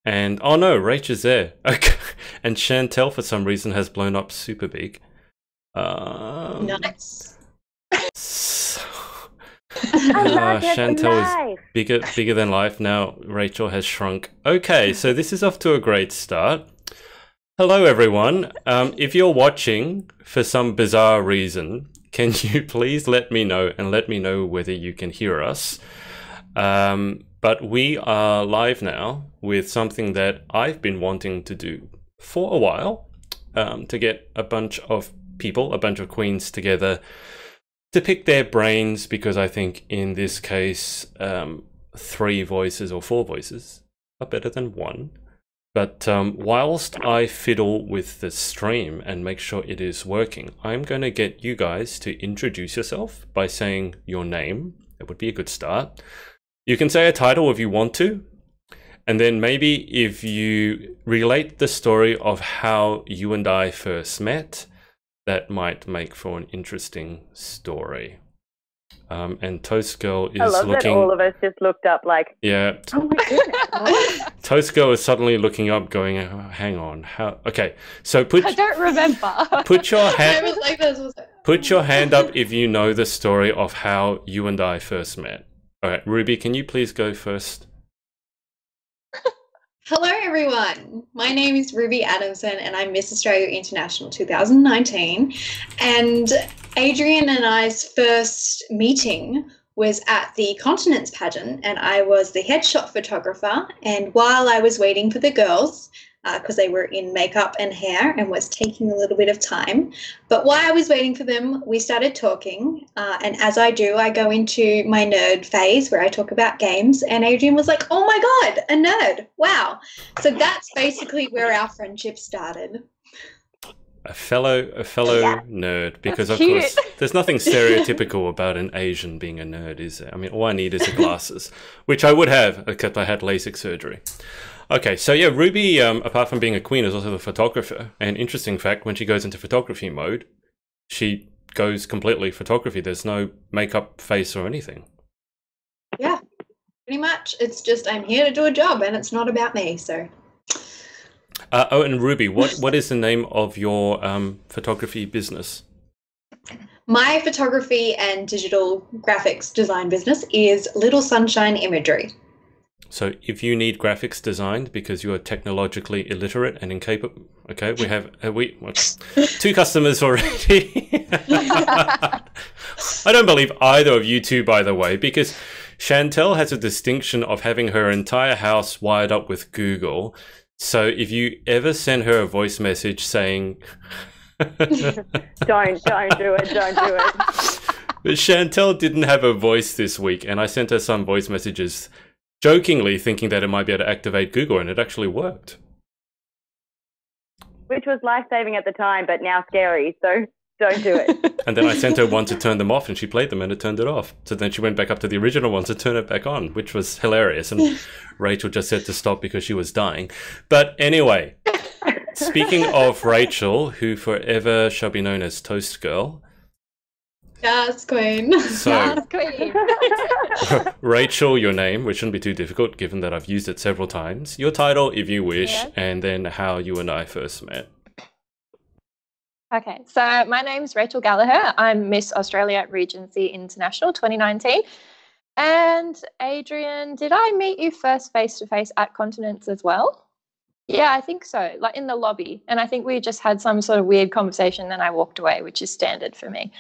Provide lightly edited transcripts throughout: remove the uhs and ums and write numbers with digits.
And oh no, Rach is there. Okay. And Chantelle for some reason has blown up super big. Nice. So, Larger than Chantelle is life. bigger than life. Now Rachel has shrunk. Okay, so this is off to a great start. Hello everyone. If you're watching for some bizarre reason, can you please let me know and let me know whether you can hear us? But we are live now with something that I've been wanting to do for a while, to get a bunch of people, a bunch of queens together to pick their brains, because I think in this case, 3 voices or 4 voices are better than 1. But whilst I fiddle with the stream and make sure it is working, I'm going to get you guys to introduce yourself by saying your name. That would be a good start. You can say a title if you want to, and then maybe if you relate the story of how you and I first met, that might make for an interesting story. And Toast Girl is I love looking... that all of us just looked up like, yeah. oh my goodness. Toast Girl is suddenly looking up going, oh, hang on, how... Okay, so I don't remember. put your I hand... was like, this was Put your hand up if you know the story of how you and I first met. All right, Ruby, can you please go first? Hello everyone, my name is Ruby Adamson and I'm Miss Australia International 2019, and Adrian and I's first meeting was at the Continents pageant, and I was the headshot photographer, and while I was waiting for the girls, because they were in makeup and hair and was taking a little bit of time. But while I was waiting for them, we started talking. And as I do, I go into my nerd phase where I talk about games. And Adrian was like, oh my God, a nerd. Wow. So that's basically where our friendship started. A fellow nerd, because of course there's nothing stereotypical about an Asian being a nerd, is there? I mean, all I need is the glasses, which I would have, except I had LASIK surgery. Okay, so yeah, Ruby, apart from being a queen, is also the photographer. And interesting fact, when she goes into photography mode, she goes completely photography. There's no makeup, face, or anything. Yeah, pretty much. It's just I'm here to do a job, and it's not about me, so... Oh, and Ruby, what is the name of your photography business? My photography and digital graphics design business is Little Sunshine Imagery. So if you need graphics designed because you are technologically illiterate and incapable, okay, we have 2 customers already. I don't believe either of you two, by the way, because Chantelle has a distinction of having her entire house wired up with Google. So if you ever send her a voice message saying... don't do it, don't do it. But Chantelle didn't have a voice this week, and I sent her some voice messages jokingly thinking that it might be able to activate Google, and it actually worked. Which was life-saving at the time, but now scary, so don't do it. And then I sent her one to turn them off, and she played them, and it turned it off. So then she went back up to the original one to turn it back on, which was hilarious. And Rachel just said to stop because she was dying. But anyway, speaking of Rachel, who forever shall be known as Toast Girl. Yes, Queen. So, Yes, queen. Rachel, your name, which shouldn't be too difficult given that I've used it several times. Your title, if you wish, Yeah. and then how you and I first met. Okay, so my name's Rachel Gallagher. I'm Miss Australia Regency International 2019. And Adrian, did I meet you first face-to-face at Continents as well? Yeah, I think so, like in the lobby. And I think we just had some sort of weird conversation, then I walked away, which is standard for me.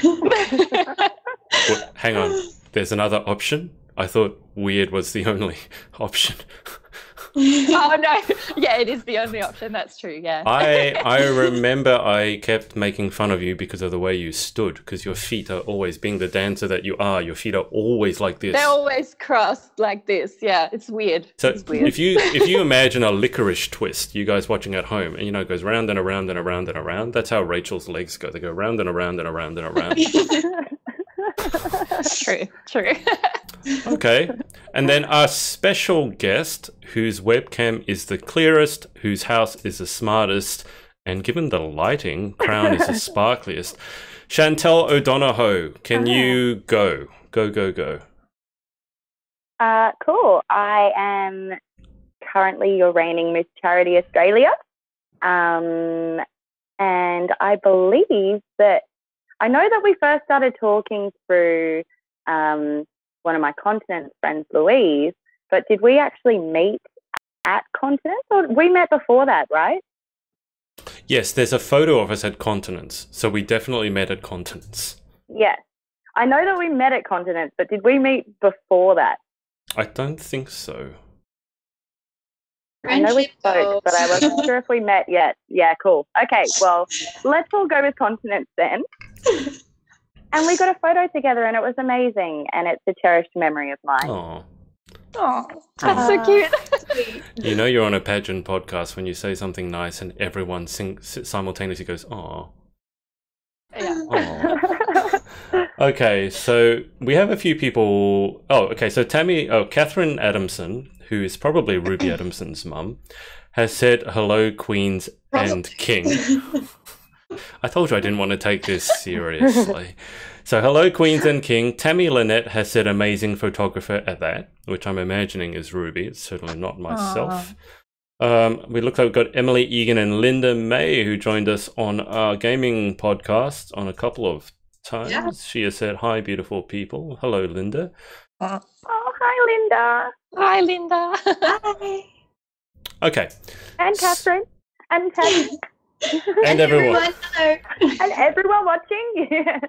Well, hang on, there's another option? I thought weird was the only option. Oh no, yeah, it is the only option. That's true. Yeah. I remember I kept making fun of you because of the way you stood, because your feet are always, being the dancer that you are, your feet are always like this. They're always crossed like this. Yeah, it's weird. So it's weird. if you imagine a licorice twist, you guys watching at home, and it goes round and around and around and around. That's how Rachel's legs go. They go round and around and around and around. True. Okay. And then our special guest, whose webcam is the clearest, whose house is the smartest, and given the lighting, crown is the sparkliest. Chantelle O'Donohoe, can you go? Go. Cool. I am currently your reigning Miss Charity Australia. And I believe that I know that we first started talking through one of my Continents friends, Louise, but did we actually meet at Continents, or we met before that, right? Yes, there's a photo of us at Continents, so we definitely met at Continents. Yes. I know that we met at Continents, but did we meet before that? I don't think so. I know we spoke, but I wasn't sure if we met yet. Yeah, cool. Okay, well, let's all go with Continents then. And we got a photo together, and it was amazing, and it's a cherished memory of mine. Oh, that's so cute. You know you're on a Pageant podcast when you say something nice and everyone simultaneously goes, "Aw." Yeah. Okay, so we have a few people. Oh, okay. So Catherine Adamson, who is probably Ruby Adamson's mum, has said hello, Queens and King. I told you I didn't want to take this seriously. So hello, Queens and King. Tammy Lynette has said amazing photographer at that, which I'm imagining is Ruby. It's certainly not myself. We look like we've got Emily Egan and Linda May, who joined us on our gaming podcast on a couple of times. Yeah. She has said, hi, beautiful people. Hello, Linda. Oh, hi, Linda. Hi, Linda. Hi. Okay. And Catherine. And Tammy. And everyone. Hello. And everyone watching.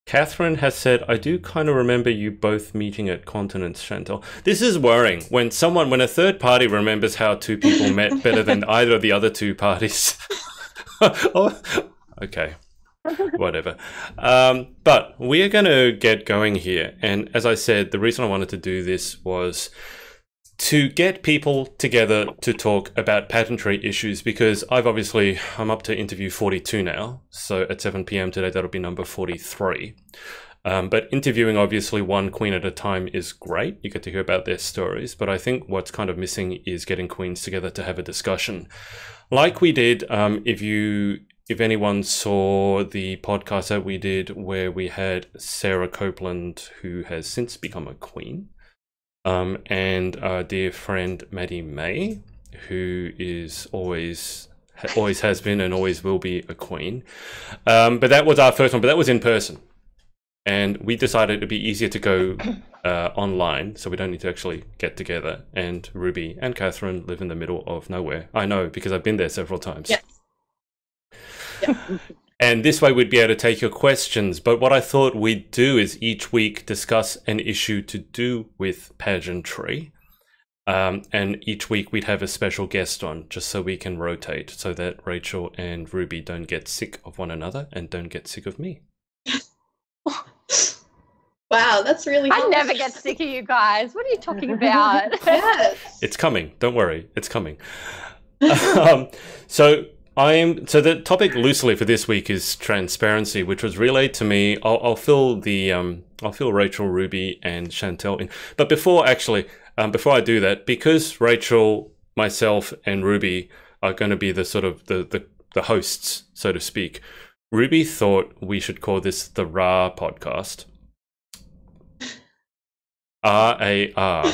Catherine has said, I do kind of remember you both meeting at Continents, Chantelle. This is worrying. When a third party remembers how two people met better than either of the other two parties. Oh, okay. Whatever. But we are going to get going here. And as I said, the reason I wanted to do this was to get people together to talk about pageantry issues, because I'm up to interview 42 now. So at 7 p.m. today, that'll be number 43. But interviewing obviously one queen at a time is great. You get to hear about their stories. But I think what's kind of missing is getting queens together to have a discussion. Like we did, if anyone saw the podcast that we did where we had Sarah Copeland, who has since become a queen, and our dear friend Maddie May, who is always has been and always will be a queen. But that was our first one, but that was in person. And we decided it'd be easier to go online, so we don't need to actually get together. And Ruby and Catherine live in the middle of nowhere. I know, because I've been there several times. Yes. Yeah. And this way we'd be able to take your questions. But what I thought we'd do is each week discuss an issue to do with pageantry. And each week we'd have a special guest on, just so we can rotate, so that Rachel and Ruby don't get sick of one another and don't get sick of me. Wow, that's really I never get sick of you guys. What are you talking about? Yes. It's coming. Don't worry. It's coming. So the topic loosely for this week is transparency, which was relayed to me. I'll fill Rachel, Ruby, and Chantelle in. But before I do that, because Rachel, myself, and Ruby are going to be the sort of the hosts, so to speak, Ruby thought we should call this the RAR podcast. RAR.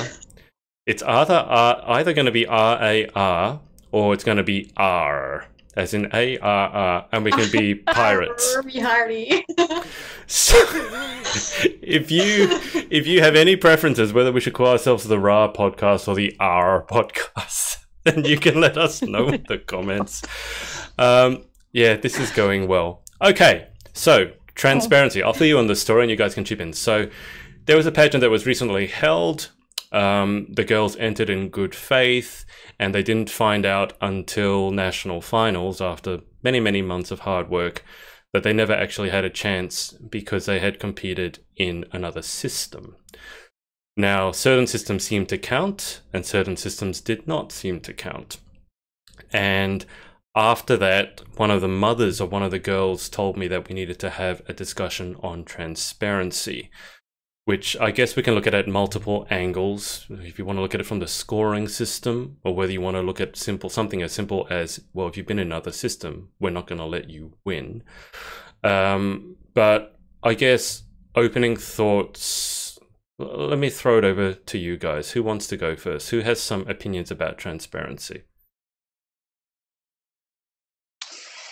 It's either going to be RAR or it's going to be R, as in ARR, and we can be pirates. So, if you have any preferences whether we should call ourselves the RAR podcast or the R podcast, then you can let us know in the comments. Yeah, this is going well. Okay, so transparency. I'll fill you on the story and you guys can chip in. So there was a pageant that was recently held. The girls entered in good faith, and they didn't find out until national finals, after many, many months of hard work, that they never actually had a chance because they had competed in another system. Now, certain systems seemed to count, and certain systems did not seem to count. And after that, one of the mothers of one of the girls told me that we needed to have a discussion on transparency, which I guess we can look at multiple angles. If you want to look at it from the scoring system, or whether you want to look at something as simple as, well, if you've been in another system, we're not going to let you win. But I guess opening thoughts, Let me throw it over to you guys. Who wants to go first? Who has some opinions about transparency?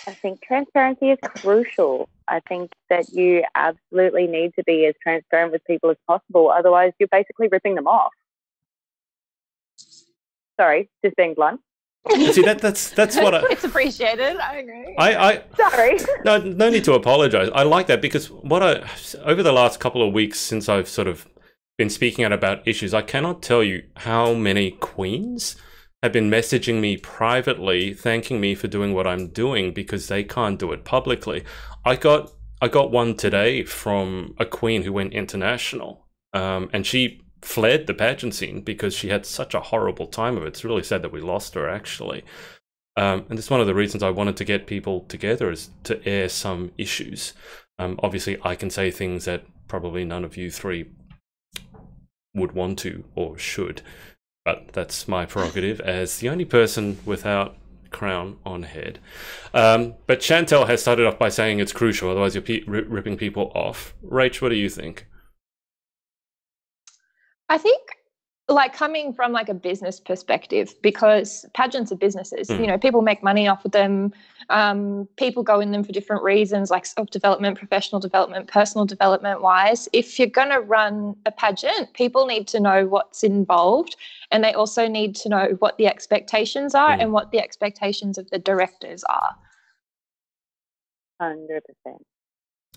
I think transparency is crucial. I think that you absolutely need to be as transparent with people as possible. Otherwise, you're basically ripping them off. Sorry, just being blunt. See, that's what it's appreciated. I agree. Sorry. No need to apologize. I like that because over the last couple of weeks since I've sort of been speaking out about issues, I cannot tell you how many queens have been messaging me privately, thanking me for doing what I'm doing because they can't do it publicly. I got one today from a queen who went international, and she fled the pageant scene because she had such a horrible time of it. It's really sad that we lost her, actually. And it's one of the reasons I wanted to get people together, is to air some issues. Obviously, I can say things that probably none of you three would want to or should, but that's my prerogative as the only person without crown on head. But Chantelle has started off by saying it's crucial, otherwise you're ripping people off. Rach, what do you think? I think, like, coming from like a business perspective, because pageants are businesses, you know, people make money off of them. People go in them for different reasons, like self-development, professional development, personal development wise. If you're going to run a pageant, people need to know what's involved, and they also need to know what the expectations are and what the expectations of the directors are. 100%.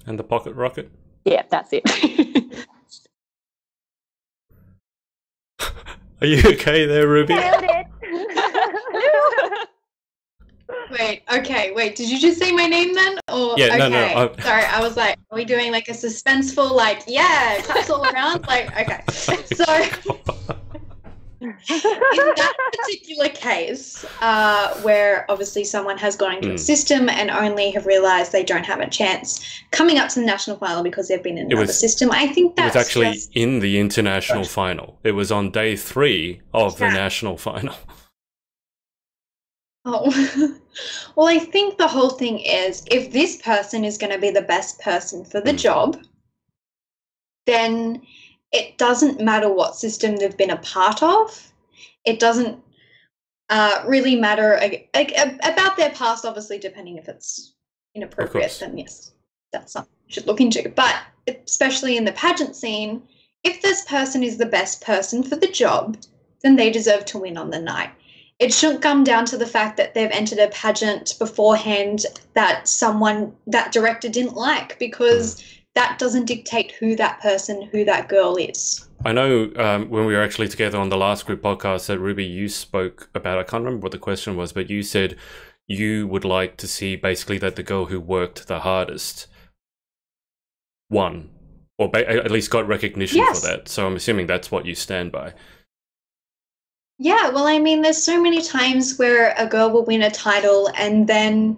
And the pocket rocket? Yeah, that's it. Are you okay there, Ruby? Nailed it. Wait, did you just say my name then? Or Yeah, okay. no. Sorry, I was like, are we doing like a suspenseful, like, yeah, claps all around? Like, okay. So in that particular case, where obviously someone has gone into a system and only have realised they don't have a chance coming up to the national final because they've been in another system, I think that's... It was actually in the international final. It was on day 3 of the national final. Oh, well, I think the whole thing is, if this person is going to be the best person for the job, then it doesn't matter what system they've been a part of. It doesn't really matter about their past, obviously, depending if it's inappropriate, then yes, that's something you should look into. But especially in the pageant scene, if this person is the best person for the job, then they deserve to win on the night. It shouldn't come down to the fact that they've entered a pageant beforehand that that director didn't like, because that doesn't dictate who that girl is. I know when we were actually together on the last group podcast that Ruby, you spoke about, I can't remember what the question was, but you said you would like to see basically that the girl who worked the hardest won, or at least got recognition for that. So I'm assuming that's what you stand by. Yeah, well, I mean, there's so many times where a girl will win a title and then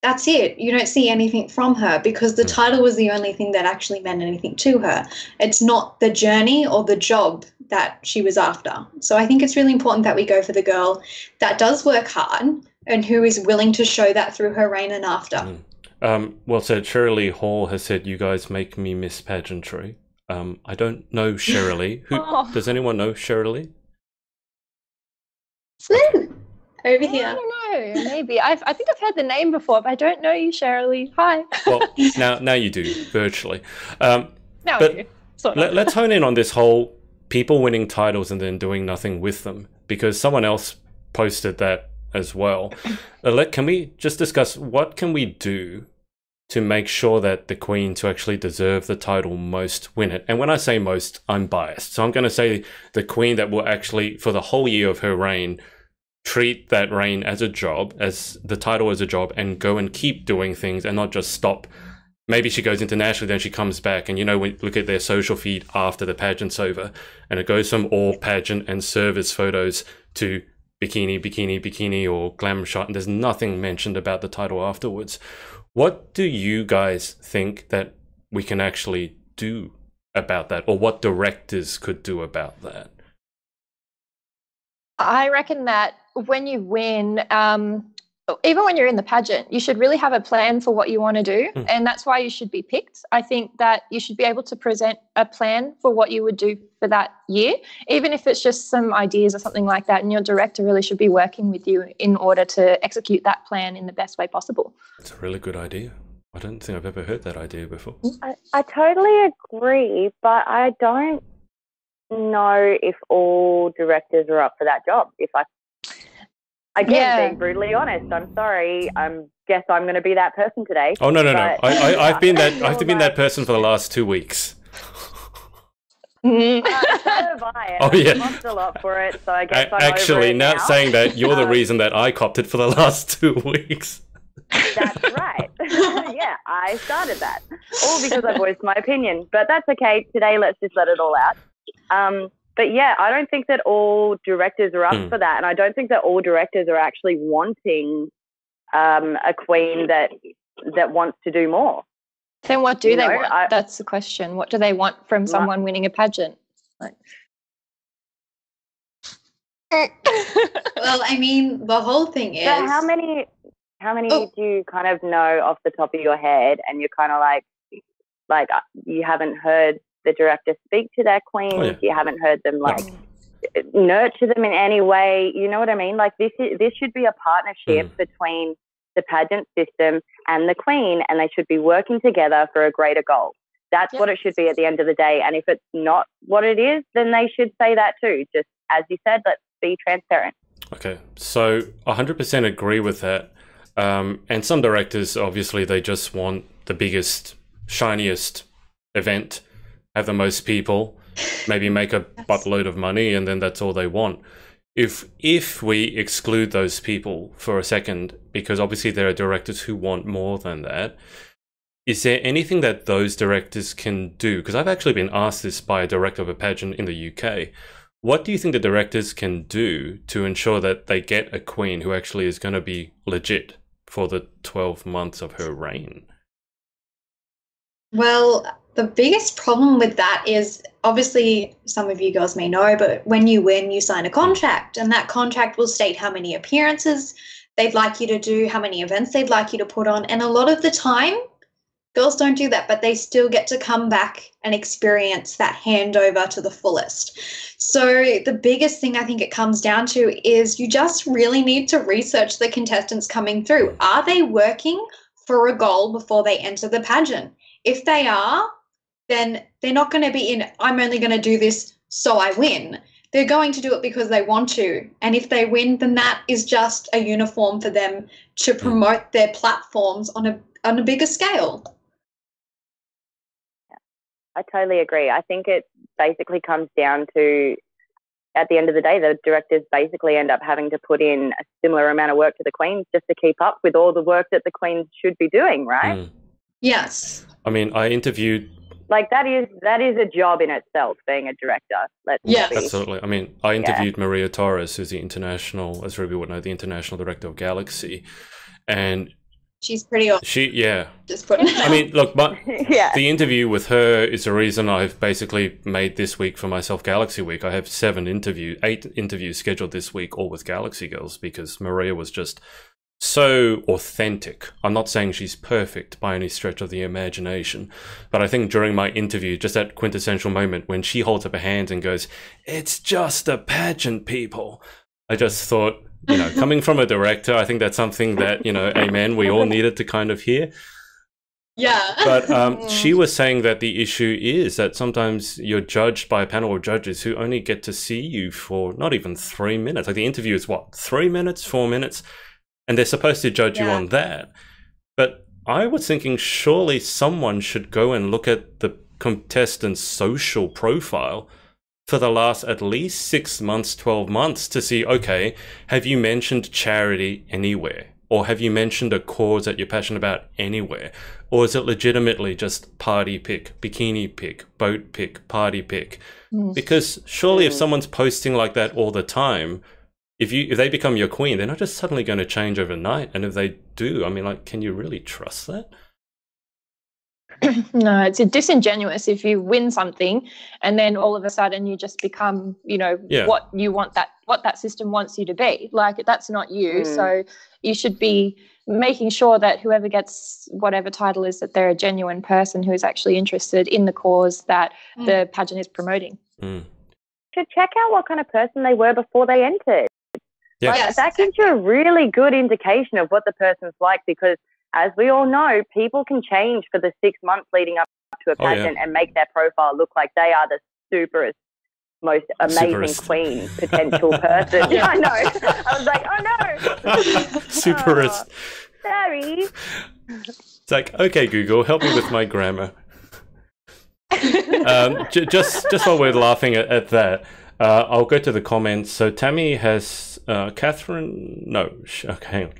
that's it. You don't see anything from her because the title was the only thing that actually meant anything to her. It's not the journey or the job that she was after. So I think it's really important that we go for the girl that does work hard and who is willing to show that through her reign and after. Well said. Shirley Hall has said, you guys make me miss pageantry. I don't know Shirley. Does anyone know Shirley? Sloo, over here. I don't know. Maybe I think I've heard the name before, but I don't know you, Shirley. Hi. Well, now you do, virtually. Now I do. Sort of. Let's hone in on this whole people winning titles and then doing nothing with them, because someone else posted that as well. Can we just discuss what can we do to make sure that the queens who actually deserve the title most win it? And when I say most, I'm biased. So I'm going to say the queen that will actually, for the whole year of her reign, treat that reign as a job, as the title as a job, and go and keep doing things and not just stop. Maybe she goes internationally, then she comes back, and we look at their social feed after the pageant's over, and it goes from all pageant and service photos to bikini, or glamour shot, and there's nothing mentioned about the title afterwards. What do you guys think that we can actually do about that, or what directors could do about that? I reckon that when you win, even when you're in the pageant, you should really have a plan for what you want to do. And that's why you should be picked. I think that you should be able to present a plan for what you would do for that year, even if it's just some ideas or something like that. And your director really should be working with you in order to execute that plan in the best way possible. It's a really good idea. I don't think I've ever heard that idea before. I totally agree, but I don't know if all directors are up for that job. Being brutally honest, I'm sorry. Guess I'm going to be that person today. Oh no! I've been that. I've been that person for the last 2 weeks. So have I. Oh yeah. I copped a lot for it, so I guess I'm actually over it now now. saying that you're the reason that I copped it for the last 2 weeks. That's right. Yeah, I started that. All because I voiced my opinion. But that's okay. Today, let's just let it all out. But yeah, I don't think that all directors are up for that. And I don't think that all directors are actually wanting a queen that wants to do more. Then what do they want? That's the question. What do they want from someone winning a pageant? Like... Well, I mean, the whole thing is... So how many do you kind of know off the top of your head, and you're kind of like you haven't heard the director speak to their queens, you haven't heard them nurture them in any way, you know what I mean? Like this should be a partnership between the pageant system and the queen, and they should be working together for a greater goal. That's what it should be at the end of the day. And if it's not what it is, then they should say that too. Just as you said, let's be transparent. Okay, so 100% agree with that. And some directors, obviously, they just want the biggest, shiniest event, have the most people, maybe make a buttload of money, and then that's all they want. If we exclude those people for a second, because obviously there are directors who want more than that, is there anything that those directors can do? Because I've actually been asked this by a director of a pageant in the UK. What do you think the directors can do to ensure that they get a queen who actually is going to be legit for the 12 months of her reign? Well, the biggest problem with that is, obviously, some of you girls may know, but when you win, you sign a contract, and that contract will state how many appearances they'd like you to do, how many events they'd like you to put on. And a lot of the time, girls don't do that, but they still get to come back and experience that handover to the fullest. So the biggest thing I think it comes down to is you just really need to research the contestants coming through. Are they working for a goal before they enter the pageant? If they are, then they're not going to be in, I'm only going to do this so I win. They're going to do it because they want to. And if they win, then that is just a uniform for them to promote their platforms on a bigger scale. I totally agree. I think it basically comes down to, at the end of the day, the directors basically end up having to put in a similar amount of work to the queens just to keep up with all the work that the queens should be doing, right? Yes. I mean, I interviewed... Like, that is a job in itself, being a director. Absolutely. I mean, I interviewed Maria Torres, who's the international, as Ruby would know, the international director of Galaxy. And... she's pretty awesome. Just putting it out. I mean, look, but the interview with her is the reason I've basically made this week for myself Galaxy Week. I have 8 interviews scheduled this week, all with Galaxy girls, because Maria was just so authentic. I'm not saying she's perfect by any stretch of the imagination, but I think during my interview, just that quintessential moment when she holds up her hands and goes, "It's just a pageant, people," I just thought, you know, coming from a director, I think that's something that, you know, amen, we all needed to kind of hear. Yeah. But she was saying that the issue is that sometimes you're judged by a panel of judges who only get to see you for not even 3 minutes. Like the interview is what, 3 minutes, 4 minutes? And they're supposed to judge you on that. But I was thinking surely someone should go and look at the contestant's social profile for the last at least 6 months, 12 months to see, okay, have you mentioned charity anywhere? Or have you mentioned a cause that you're passionate about anywhere? Or is it legitimately just party pick, bikini pick, boat pick, party pick? Because surely if someone's posting like that all the time, if they become your queen, they're not just suddenly going to change overnight. And if they do, I mean, like, can you really trust that? No, it's disingenuous if you win something and then all of a sudden you just become, what you want what that system wants you to be. Like, that's not you. So you should be making sure that whoever gets whatever title is, that they're a genuine person who is actually interested in the cause that the pageant is promoting. Should check out what kind of person they were before they entered. Yeah. Like, Yes, that gives you a really good indication of what the person's like, because as we all know, people can change for the 6 months leading up to a pageant and make their profile look like they are the superest, most amazing queen potential person. I know. I was like, oh no. Superist. Sorry. It's like, okay, Google, help me with my grammar. Just while we're laughing at that, I'll go to the comments. So Tammy has Catherine. No, okay, hang on.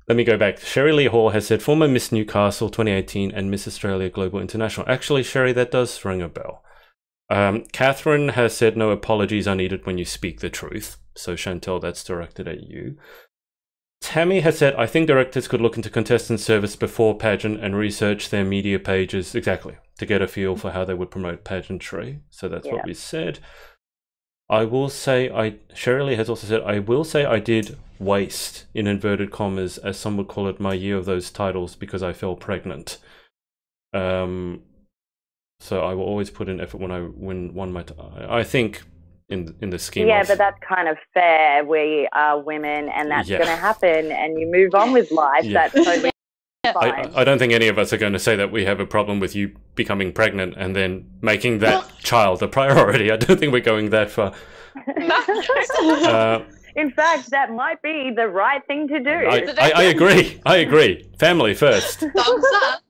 Let me go back. Sherry Lee Hall has said former Miss Newcastle 2018 and Miss Australia Global International. Actually, Sherry, that does ring a bell. Catherine has said no apologies are needed when you speak the truth. So Chantelle, that's directed at you. Tammy has said, I think directors could look into contestant service before pageant and research their media pages, exactly, to get a feel for how they would promote pageantry. So that's what we said. I will say, Sherry Lee has also said, I will say I did waste, in inverted commas, as some would call it, my year of those titles because I fell pregnant. So I will always put in effort when I won my. I think in the scheme. Yeah, of, but that's kind of fair. We are women, and that's going to happen, and you move on with life. That's totally fine. I don't think any of us are going to say that we have a problem with you becoming pregnant and then making that child a priority. I don't think we're going that far. In fact, that might be the right thing to do. I agree. I agree. Family first. Thumbs up.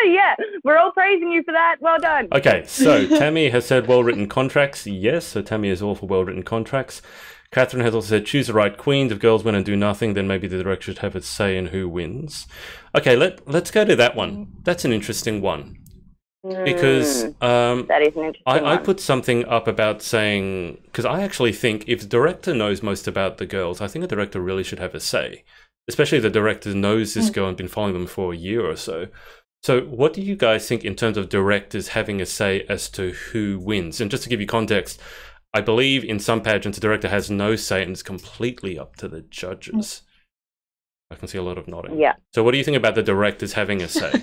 Yeah, we're all praising you for that. Well done. Okay, so Tammy has said well-written contracts. Yes, so Tammy is all for well-written contracts. Catherine has also said choose the right queens. If girls win and do nothing, then maybe the director should have a say in who wins. Okay, let's go to that one. That's an interesting one. Because that is an interesting one. I put something up about saying, because I actually think if the director knows most about the girls, I think the director really should have a say. Especially if the director knows this girl and been following them for a year or so. So what do you guys think in terms of directors having a say as to who wins? And just to give you context, I believe in some pageants, the director has no say and it's completely up to the judges. I can see a lot of nodding. Yeah. So what do you think about the directors having a say?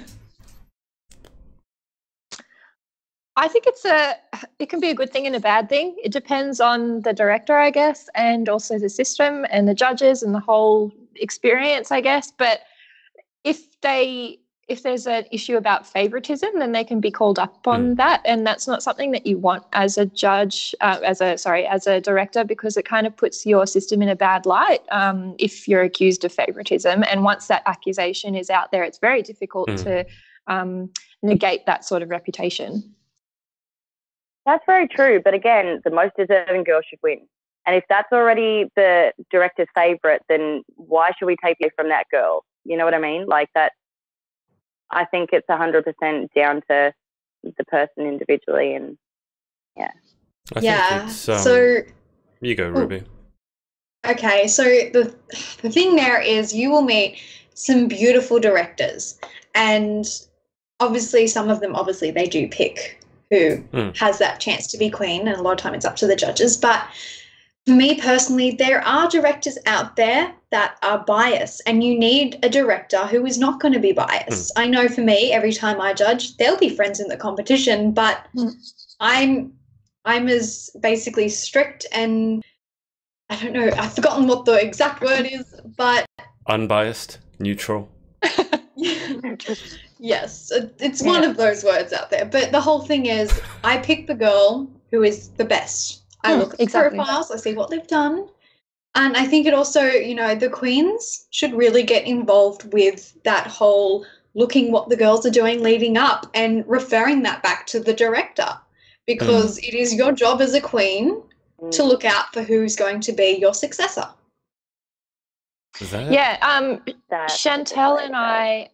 I think it can be a good thing and a bad thing. It depends on the director, I guess, and also the system and the judges and the whole experience, I guess. But if there's an issue about favoritism, then they can be called up on that, and that's not something that you want as a judge, as a director, because it kind of puts your system in a bad light if you're accused of favoritism. And once that accusation is out there, it's very difficult to negate that sort of reputation. That's very true. But again, the most deserving girl should win. And if that's already the director's favourite, then why should we take it from that girl? You know what I mean? Like that. I think it's 100% down to the person individually, and So you go, Ruby. Okay, so the thing there is you will meet some beautiful directors, and obviously some of them they do pick who has that chance to be queen, and a lot of time it's up to the judges. But for me personally, there are directors out there that are biased, and you need a director who is not going to be biased. I know for me, every time I judge, there'll be friends in the competition, but I'm as basically strict and I don't know, I've forgotten what the exact word is, but unbiased, neutral. Yes, it's one of those words out there. But the whole thing is I pick the girl who is the best. I look at the profiles, I see what they've done. And I think it also, the queens should really get involved with that whole looking what the girls are doing leading up and referring that back to the director, because it is your job as a queen to look out for who's going to be your successor. Chantelle and I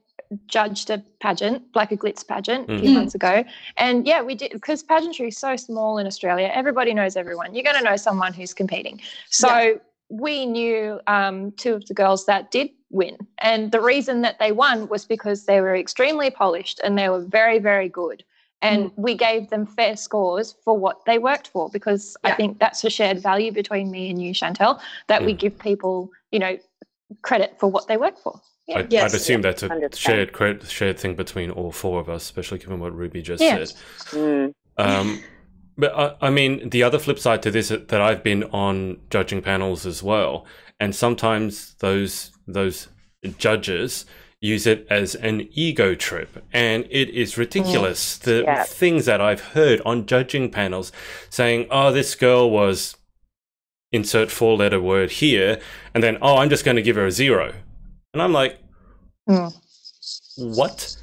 judged a pageant, like a glitz pageant, a few months ago. And we did, because pageantry is so small in Australia, everybody knows everyone. You're going to know someone who's competing. So we knew two of the girls that did win. And the reason that they won was because they were extremely polished and they were very, very good. And we gave them fair scores for what they worked for, because I think that's a shared value between me and you, Chantelle, that we give people, you know, credit for what they work for. Yeah. I'd assume that's a shared thing between all four of us, especially given what Ruby just said. But I mean, the other flip side to this that I've been on judging panels as well, and sometimes those judges use it as an ego trip, and it is ridiculous. The things that I've heard on judging panels saying, "Oh, this girl was insert 4-letter word here," and then, "Oh, I'm just going to give her a 0," and I'm like, "What?"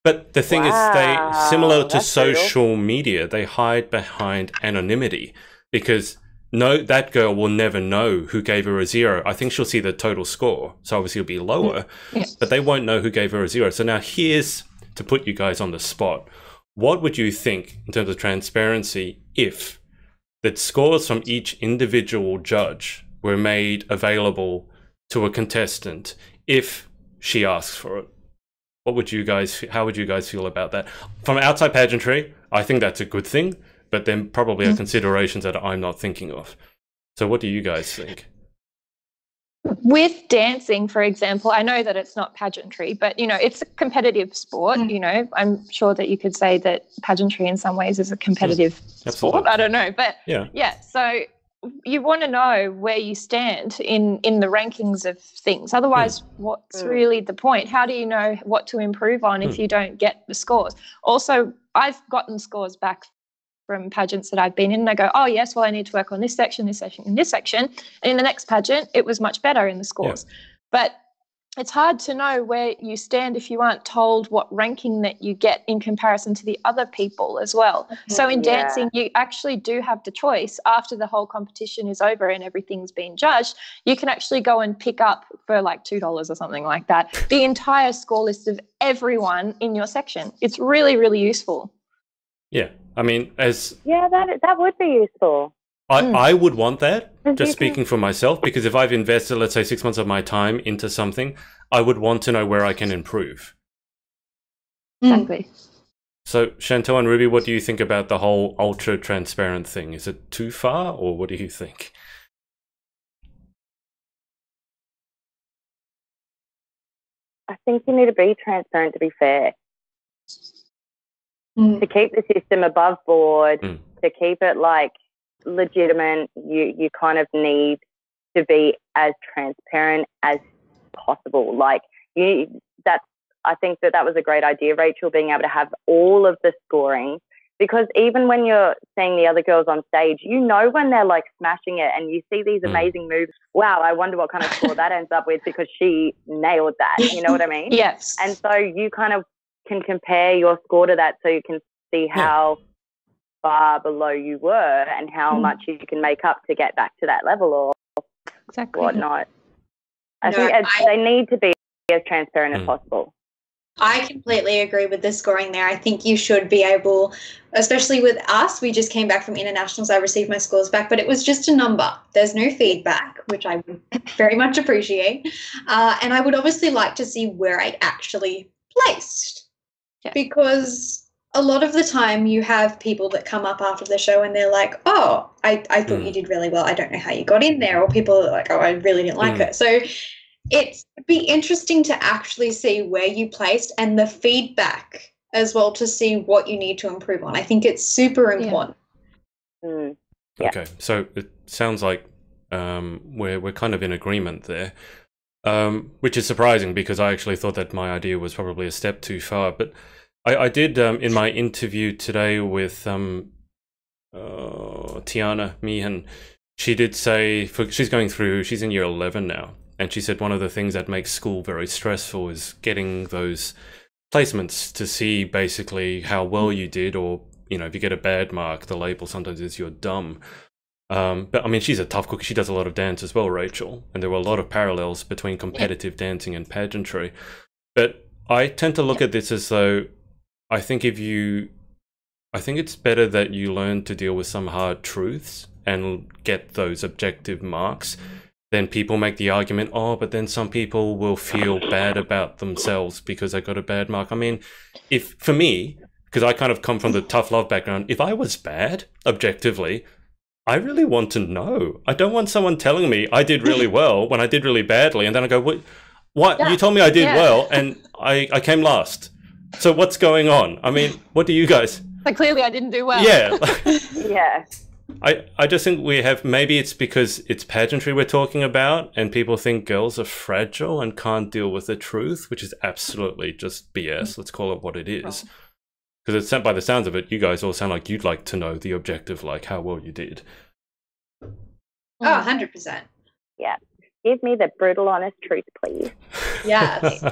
But the thing is, they, similar to social media, they hide behind anonymity, because that girl will never know who gave her a 0. I think she'll see the total score, so obviously it'll be lower, but they won't know who gave her a 0. So now here's, to put you guys on the spot, what would you think in terms of transparency if the scores from each individual judge were made available to a contestant if she asks for it? How would you guys feel about that? From outside pageantry, I think that's a good thing, but then probably are considerations that I'm not thinking of. So what do you guys think? With dancing, for example, I know that it's not pageantry, but, you know, it's a competitive sport. You know, I'm sure that you could say that pageantry in some ways is a competitive sport. I don't know, but so you want to know where you stand in the rankings of things. Otherwise, what's really the point? How do you know what to improve on if you don't get the scores? Also, I've gotten scores back from pageants that I've been in, and I go, "Oh yes, well, I need to work on this section, this section, and this section." And in the next pageant, it was much better in the scores. But it's hard to know where you stand if you aren't told what ranking that you get in comparison to the other people as well. So in dancing, you actually do have the choice after the whole competition is over and everything's been judged. You can actually go and pick up for like $2 or something like that the entire score list of everyone in your section. It's really, really useful. Yeah, I mean, that would be useful. I would want that, just speaking for myself, because if I've invested, let's say, 6 months of my time into something, I would want to know where I can improve. Exactly. So, Chantelle and Ruby, what do you think about the whole ultra transparent thing? Is it too far, or what do you think? I think you need to be transparent to be fair. To keep the system above board, to keep it like legitimate, you kind of need to be as transparent as possible. Like I think that was a great idea, Rachel, being able to have all of the scoring, because even when you're seeing the other girls on stage, you know when they're like smashing it and you see these amazing moves. Wow, I wonder what kind of score that ends up with, because she nailed that. You know what I mean? Yes. And so you kind of can compare your score to that, so you can see how far below you were and how much you can make up to get back to that level or whatnot. I think they need to be as transparent as possible. I completely agree with the scoring there. I think you should be able, especially with us, we just came back from internationals. I received my scores back, but it was just a number. There's no feedback, which I would very much appreciate. And I would obviously like to see where I actually placed. Because a lot of the time you have people that come up after the show and they're like, "Oh, I thought you did really well. I don't know how you got in there." Or people are like, "Oh, I really didn't like it." So it'd be interesting to actually see where you placed and the feedback as well, to see what you need to improve on. I think it's super important. Okay, so it sounds like we're kind of in agreement there. Which is surprising, because I actually thought that my idea was probably a step too far. But I did, in my interview today with Tiana Meehan, she did say, she's in year 11 now, and she said one of the things that makes school very stressful is getting those placements to see basically how well you did, or, you know, if you get a bad mark, the label sometimes is you're dumb. But I mean, she's a tough cookie. She does a lot of dance as well, Rachel, and there were a lot of parallels between competitive dancing and pageantry. But I tend to look at this as though I think it's better that you learn to deal with some hard truths and get those objective marks, then people make the argument, oh, but then some people will feel bad about themselves because they got a bad mark. I mean, if for me, because I kind of come from the tough love background, if I was bad, objectively, I really want to know. I don't want someone telling me I did really well when I did really badly, and then I go, what? Yeah. You told me I did well, and I came last. So what's going on? I mean, what do you guys... So clearly I didn't do well. Yeah. Yeah. I just think we have, maybe it's because it's pageantry we're talking about and people think girls are fragile and can't deal with the truth, which is absolutely just BS. Let's call it what it is. Because it's by the sounds of it, you guys all sound like you'd like to know the objective, like how well you did. Oh, 100%. Yeah. Give me the brutal, honest truth, please. Yes.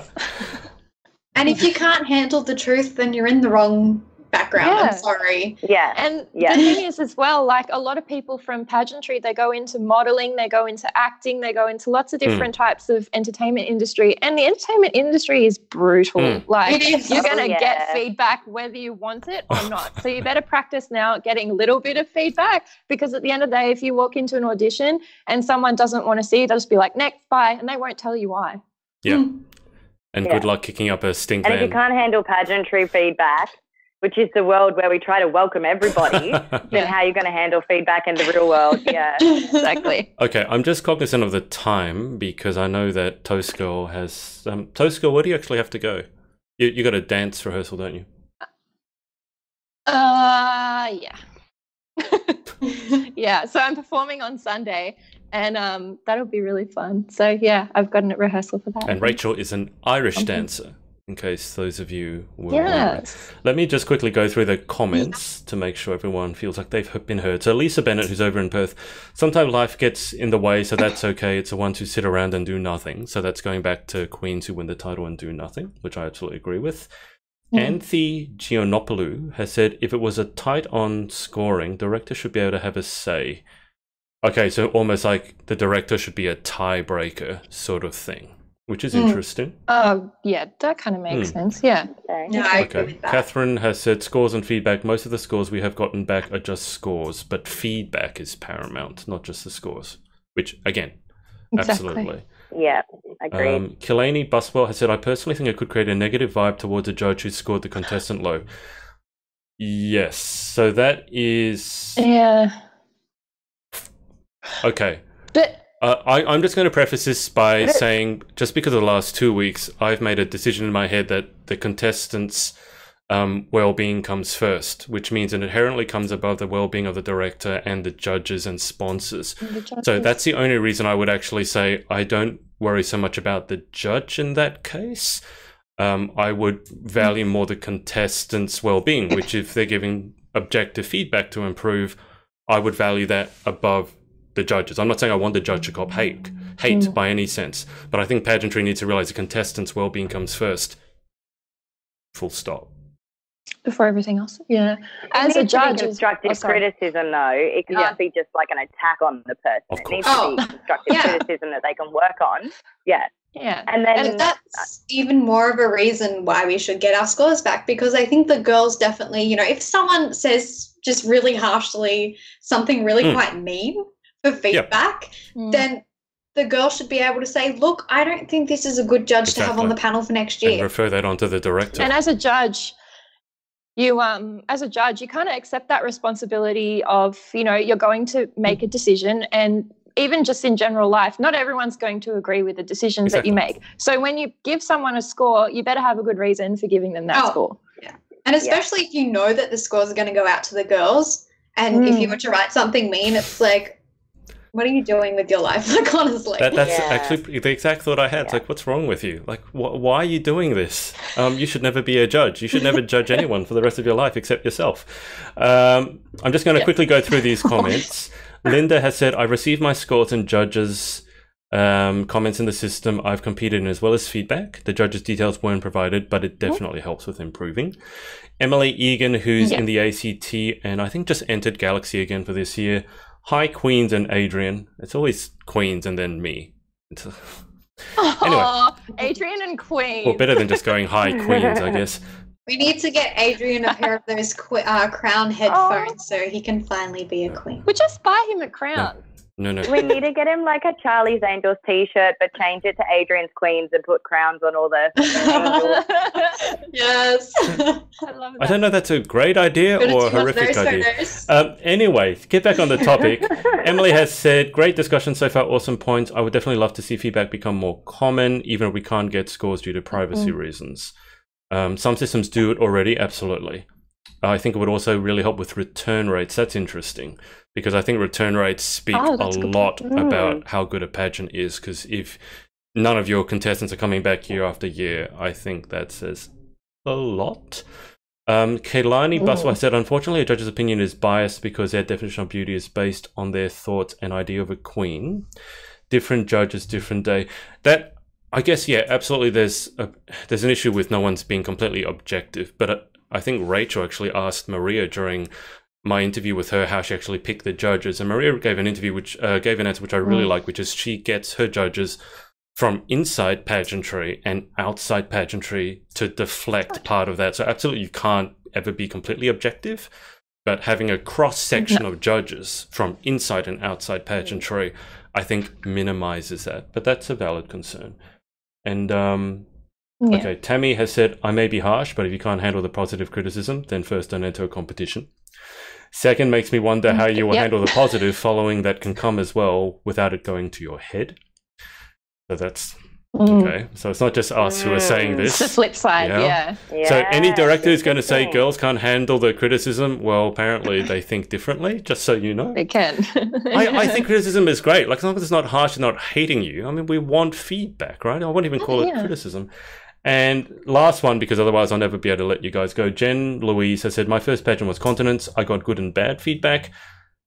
And if you can't handle the truth, then you're in the wrong background. I'm sorry. Yeah. And the thing is as well, like a lot of people from pageantry, they go into modeling, they go into acting, they go into lots of different types of entertainment industry. And the entertainment industry is brutal. Like you're going to get feedback whether you want it or not. So you better practice now getting a little bit of feedback, because at the end of the day, if you walk into an audition and someone doesn't want to see you, they'll just be like, next, bye. And they won't tell you why. Yeah. And good luck kicking up a stink van. And if you can't handle pageantry feedback, which is the world where we try to welcome everybody, then how are you going to handle feedback in the real world? Yeah, exactly. Okay, I'm just cognizant of the time because I know that Toast Girl has... Toast Girl, where do you actually have to go? You got a dance rehearsal, don't you? Yeah. Yeah, so I'm performing on Sunday and that'll be really fun. So yeah, I've got a rehearsal for that. And Rachel is an Irish dancer. In case those of you were wondering. Let me just quickly go through the comments to make sure everyone feels like they've been heard. So Lisa Bennett, who's over in Perth, sometimes life gets in the way, so that's okay. It's the ones who sit around and do nothing. So that's going back to queens who win the title and do nothing, which I absolutely agree with. Anthony Giannopoulou has said, if it was a tight on scoring, director should be able to have a say. Okay, so almost like the director should be a tiebreaker sort of thing. Which is interesting. Oh, yeah, that kind of makes sense, yeah. No, I agree with that. Catherine has said, scores and feedback. Most of the scores we have gotten back are just scores, but feedback is paramount, not just the scores. Which, again, absolutely. Yeah, agreed. Killaney Buswell has said, I personally think it could create a negative vibe towards a judge who scored the contestant low. Yes, so that is... Yeah. Okay. But... I'm just going to preface this by saying, just because of the last 2 weeks, I've made a decision in my head that the contestants' well-being comes first, which means it inherently comes above the well-being of the director and the judges and sponsors. So that's the only reason I would actually say I don't worry so much about the judge in that case. I would value more the contestants' well-being, which if they're giving objective feedback to improve, I would value that above the judges. I'm not saying I want the judge to cop hate by any sense, but I think pageantry needs to realize the contestants' well-being comes first. Full stop. Before everything else, yeah. As a judge, constructive criticism, though, it can't be just like an attack on the person. Of course. It needs to be constructive criticism that they can work on. Yeah. Yeah. And that's even more of a reason why we should get our scores back, because I think the girls definitely, you know, if someone says just really harshly something really quite mean for feedback, then the girl should be able to say, look, I don't think this is a good judge to have on the panel for next year. And refer that on to the director. And as a judge, you kind of accept that responsibility of, you know, you're going to make a decision, and even just in general life, not everyone's going to agree with the decisions that you make. So when you give someone a score, you better have a good reason for giving them that score. Yeah. And especially if you know that the scores are going to go out to the girls, and if you were to write something mean, it's like, what are you doing with your life? Like, honestly. That's actually the exact thought I had. It's like, what's wrong with you? Like, why are you doing this? You should never be a judge. You should never judge anyone for the rest of your life except yourself. I'm just going to quickly go through these comments. Linda has said, I received my scores and judges' comments in the system I've competed in, as well as feedback. The judges' details weren't provided, but it definitely helps with improving. Emily Egan, who's in the ACT and I think just entered Galaxy again for this year. Hi, Queens and Adrian. It's always Queens and then me. Anyway. Adrian and Queen. Well, better than just going, hi, Queens, I guess. We need to get Adrian a pair of those crown headphones so he can finally be a queen. We just buy him a crown. No. We need to get him like a Charlie's Angels t-shirt, but change it to Adrian's Queens and put crowns on all the angels. Yes. I love that. I don't know if that's a great idea Gonna or a do up horrific those idea. photos. Anyway, get back on the topic. Emily has said, great discussion so far, awesome points. I would definitely love to see feedback become more common, even if we can't get scores due to privacy reasons. Some systems do it already, absolutely. I think it would also really help with return rates. That's interesting, because I think return rates speak a lot about how good a pageant is, because if none of your contestants are coming back year after year, I think that says a lot. Kailani Buswa said, unfortunately, a judge's opinion is biased because their definition of beauty is based on their thoughts and idea of a queen. Different judges, different day. That, I guess, yeah, absolutely. There's an issue with no one's being completely objective, but I think Rachel actually asked Maria during my interview with her how she actually picked the judges, and Maria gave an answer which I really like, which is she gets her judges from inside pageantry and outside pageantry to deflect part of that. So absolutely, you can't ever be completely objective, but having a cross section of judges from inside and outside pageantry, I think minimizes that. But that's a valid concern. And okay, Tammy has said, I may be harsh, but if you can't handle the positive criticism, then first don't enter a competition. Second, makes me wonder how you will handle the positive following that can come as well without it going to your head. So that's okay. So it's not just us who are saying this. It's the flip side, yeah. So any director who's going to say girls can't handle the criticism, well, apparently they think differently, just so you know. They can. I think criticism is great. Like, as long as it's not harsh and not hating you. I mean, we want feedback, right? I won't even call it criticism. And last one, because otherwise I'll never be able to let you guys go. Jen Louise has said, my first pageant was continence. I got good and bad feedback.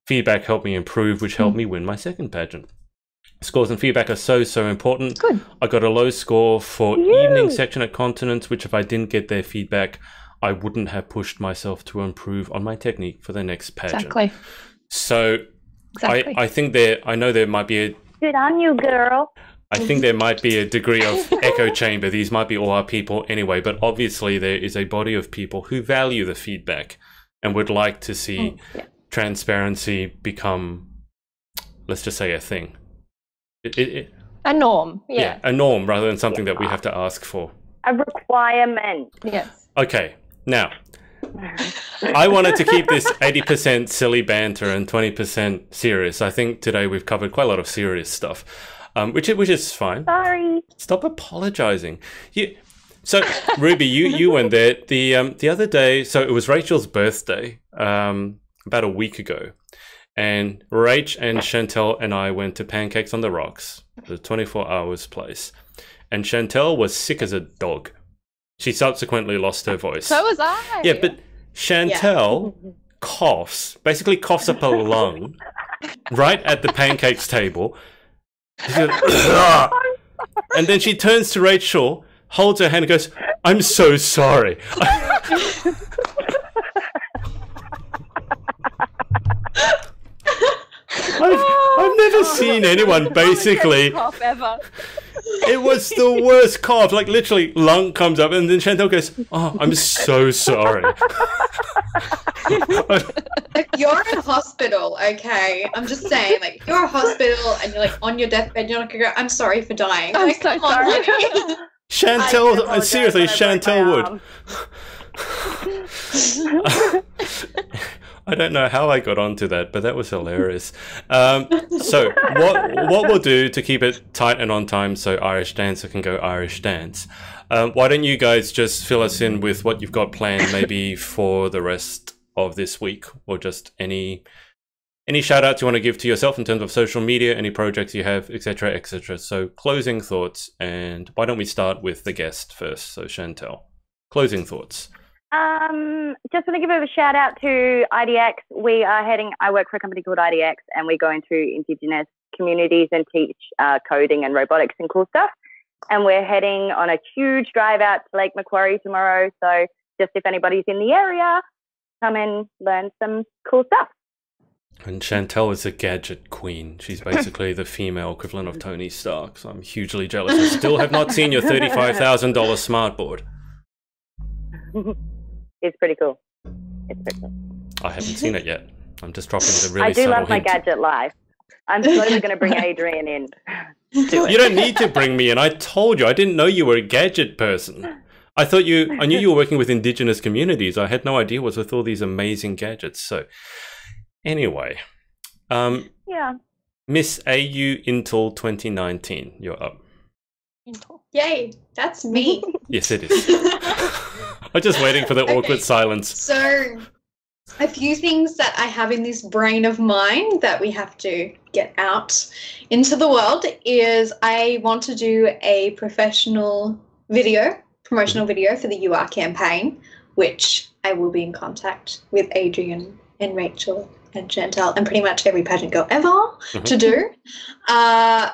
Feedback helped me improve, which helped me win my second pageant. Scores and feedback are so important. Good. I got a low score for evening section at continence, which if I didn't get their feedback, I wouldn't have pushed myself to improve on my technique for the next pageant. Exactly. So I think I know there might be a... Good on you, girl. I think there might be a degree of echo chamber. These might be all our people anyway, but obviously there is a body of people who value the feedback and would like to see transparency become, let's just say, a thing. A norm, yeah, a norm rather than something that we have to ask for. A requirement. Yes. Okay, now, I wanted to keep this 80% silly banter and 20% serious. I think today we've covered quite a lot of serious stuff. Which is fine. Sorry. Stop apologizing. So Ruby, you went there the other day. So it was Rachel's birthday about a week ago, and Rach and Chantelle and I went to Pancakes on the Rocks, the 24 Hours place, and Chantelle was sick as a dog. She subsequently lost her voice. So was I. Yeah, but Chantelle coughs up a lung right at the Pancakes table. And then she turns to Rachel, holds her hand and goes, I'm so sorry. I've never seen anyone basically... cough ever. It was the worst cough. Like, literally, lung comes up and then Chantelle goes, oh, I'm so sorry. Like, you're in hospital, okay? I'm just saying, like, you're in hospital and you're like on your deathbed, you're not gonna go, I'm sorry for dying. I'm like, so come on, sorry. honey. Chantelle, seriously, Chantelle would. I don't know how I got onto that, but that was hilarious. So what we'll do to keep it tight and on time so Irish Dancer can go Irish Dance, why don't you guys just fill us in with what you've got planned maybe for the rest of this week, or just any shout outs you want to give to yourself in terms of social media, any projects you have, etc., etc. So closing thoughts, and why don't we start with the guest first? So Chantelle, closing thoughts. Just want to give a shout out to IDX. I work for a company called IDX, and we go into Indigenous communities and teach coding and robotics and cool stuff. And we're heading on a huge drive out to Lake Macquarie tomorrow. So just if anybody's in the area, come and learn some cool stuff. And Chantelle is a gadget queen. She's basically the female equivalent of Tony Stark. So I'm hugely jealous. I still have not seen your $35,000 smartboard. It's pretty cool. It's pretty cool. I haven't seen it yet. I'm just dropping the really subtle I do love my hint. gadget life. I'm slowly going to bring Adrian in. Do it. You don't need to bring me in. I told you. I didn't know you were a gadget person. I knew you were working with Indigenous communities. I had no idea what's with all these amazing gadgets. So, anyway, Yeah. Miss AU Intel 2019, you're up. Yay, that's me. Yes, it is. I'm just waiting for the awkward silence. So, a few things that I have in this brain of mine that we have to get out into the world is I want to do a promotional video for the UR campaign, which I will be in contact with Adrian and Rachel and Chantelle and pretty much every pageant girl ever to do.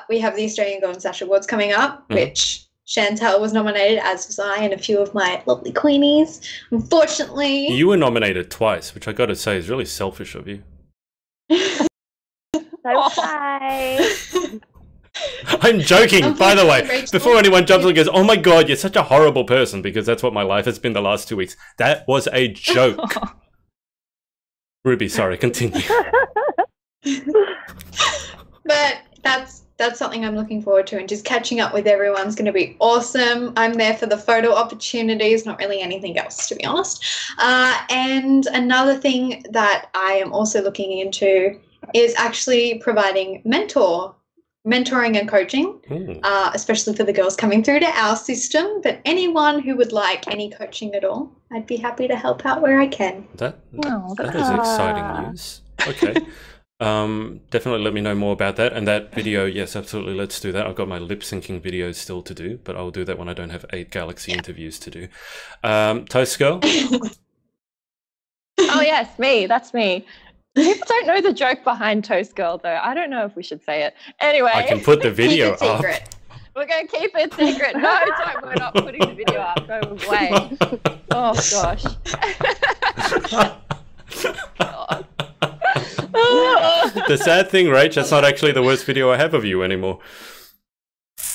We have the Australian Golden Sash Awards coming up, which Chantelle was nominated, as was I, and a few of my lovely queenies. Unfortunately, You were nominated twice, which I got to say is really selfish of you. So bye. I'm joking, by the way. Rachel- Before anyone jumps in and goes, oh my god, you're such a horrible person, because that's what my life has been the last 2 weeks. That was a joke. Ruby, sorry, continue. but that's something I'm looking forward to, and just catching up with everyone's going to be awesome. I'm there for the photo opportunities, not really anything else, to be honest. And another thing that I am also looking into is actually providing mentoring and coaching, especially for the girls coming through to our system. But anyone who would like any coaching at all, I'd be happy to help out where I can. That is exciting news. Okay. Definitely let me know more about that. And that video, yes, absolutely, let's do that. I've got my lip syncing videos still to do, but I'll do that when I don't have 8 Galaxy interviews to do. Toast Girl? Oh, yes, me. That's me. People don't know the joke behind Toast Girl, though. I don't know if we should say it. Anyway. I can put the video Keep it up. secret. We're going to keep it secret. No, don't. We're not putting the video up. No way. Oh, gosh. God. The sad thing, Rach, that's not actually the worst video I have of you anymore.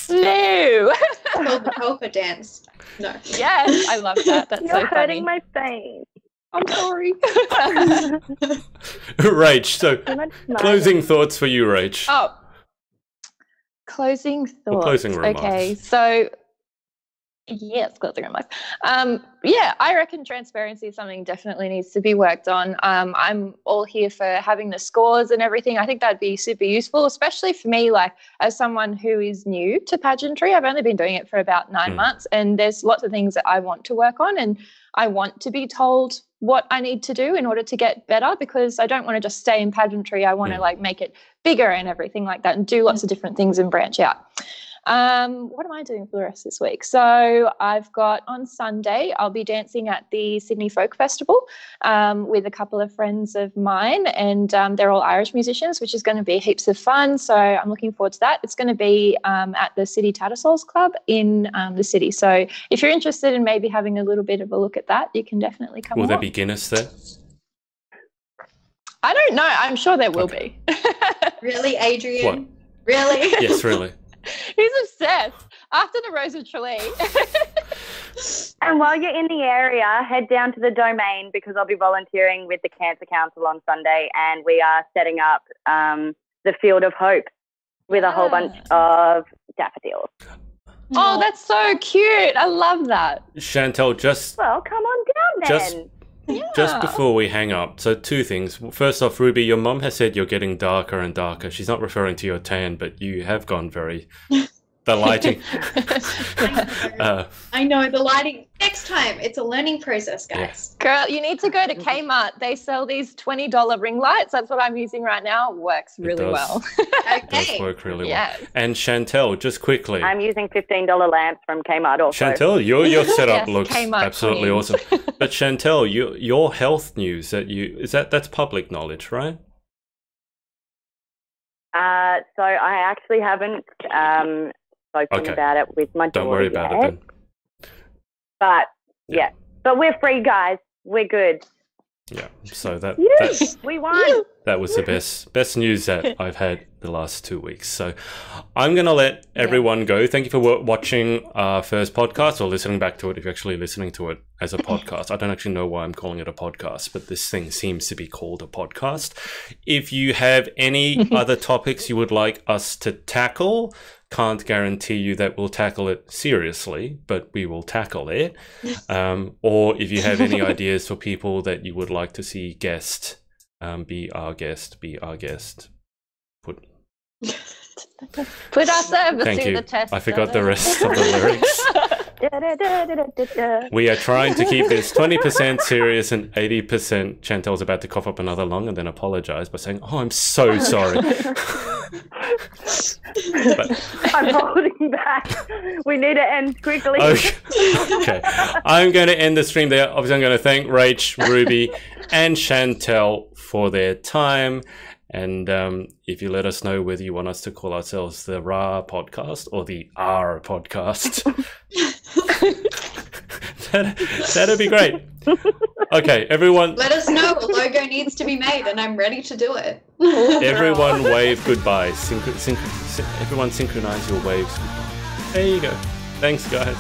No. It's called the polka dance. No. Yes, I love that. That's You're so hurting funny. my face. I'm sorry. Rach, so Too much smiling. closing thoughts for you, Rach. Oh, closing thoughts. Or closing remarks. Okay, so yes, closing remarks. Yeah, I reckon transparency is something definitely needs to be worked on. I'm all here for having the scores and everything. I think that'd be super useful, especially for me, like as someone who is new to pageantry. I've only been doing it for about 9 months, and there's lots of things that I want to work on, and I want to be told what I need to do in order to get better, because I don't want to just stay in pageantry. I want to like make it bigger and everything like that, and do lots of different things and branch out. What am I doing for the rest of this week? So I've got on Sunday, I'll be dancing at the Sydney Folk Festival with a couple of friends of mine, and they're all Irish musicians, which is going to be heaps of fun. So I'm looking forward to that. It's going to be at the City Tattersalls Club in the city. So if you're interested in maybe having a little bit of a look at that, you can definitely come Will there along. be Guinness there? I don't know. I'm sure there will be. Really, Adrian? What? Really? Yes, really. He's obsessed. After the Rose of Tralee. And while you're in the area, head down to the Domain, because I'll be volunteering with the Cancer Council on Sunday, and we are setting up the Field of Hope with a whole bunch of daffodils. Oh, that's so cute. I love that. Chantelle, Well, come on down then. Just before we hang up, so 2 things. First off, Ruby, your mum has said you're getting darker and darker. She's not referring to your tan, but you have gone very... The lighting. I know, the lighting. Next time, it's a learning process, guys. Girl, you need to go to Kmart. They sell these $20 ring lights. That's what I'm using right now. It works really does. well. It does Okay. work really well. Yes. And Chantelle, just quickly. I'm using $15 lamps from Kmart also. Chantelle, your setup Yes, looks Kmart absolutely queens. awesome. But Chantelle, your health news that's public knowledge, right? So I actually haven't spoken about it with my daughter Don't worry about it yet. then. But but we're free, guys. We're good. Yeah. So We won. that was the best news that I've had the last 2 weeks. So I'm going to let everyone go. Thank you for watching our first podcast or listening back to it if you're actually listening to it as a podcast. I don't actually know why I'm calling it a podcast, but this thing seems to be called a podcast. If you have any other topics you would like us to tackle, can't guarantee you that we'll tackle it seriously, but we will tackle it. Or if you have any ideas for people that you would like to see guest, be our guest. Put our service Thank to you. the test. I forgot the rest of the lyrics. We are trying to keep this 20% serious and 80%. Chantelle's about to cough up another lung and then apologize by saying, "Oh, I'm so sorry." I'm holding back. We need to end quickly. Okay. I'm going to end the stream there. Obviously, I'm going to thank Rach, Ruby, and Chantelle for their time. And if you let us know whether you want us to call ourselves the Ra podcast or the R podcast, that'd be great. Okay, everyone. Let us know. A logo needs to be made, and I'm ready to do it. Everyone wave goodbye. Everyone synchronize your waves goodbye. There you go. Thanks, guys.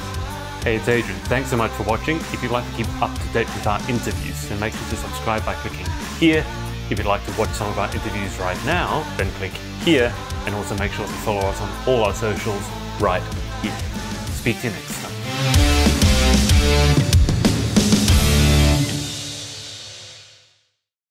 Hey, it's Adrian. Thanks so much for watching. If you'd like to keep up to date with our interviews, then make sure to subscribe by clicking here. If you'd like to watch some of our interviews right now, then click here, and also make sure to follow us on all our socials right here. Speak to you next time.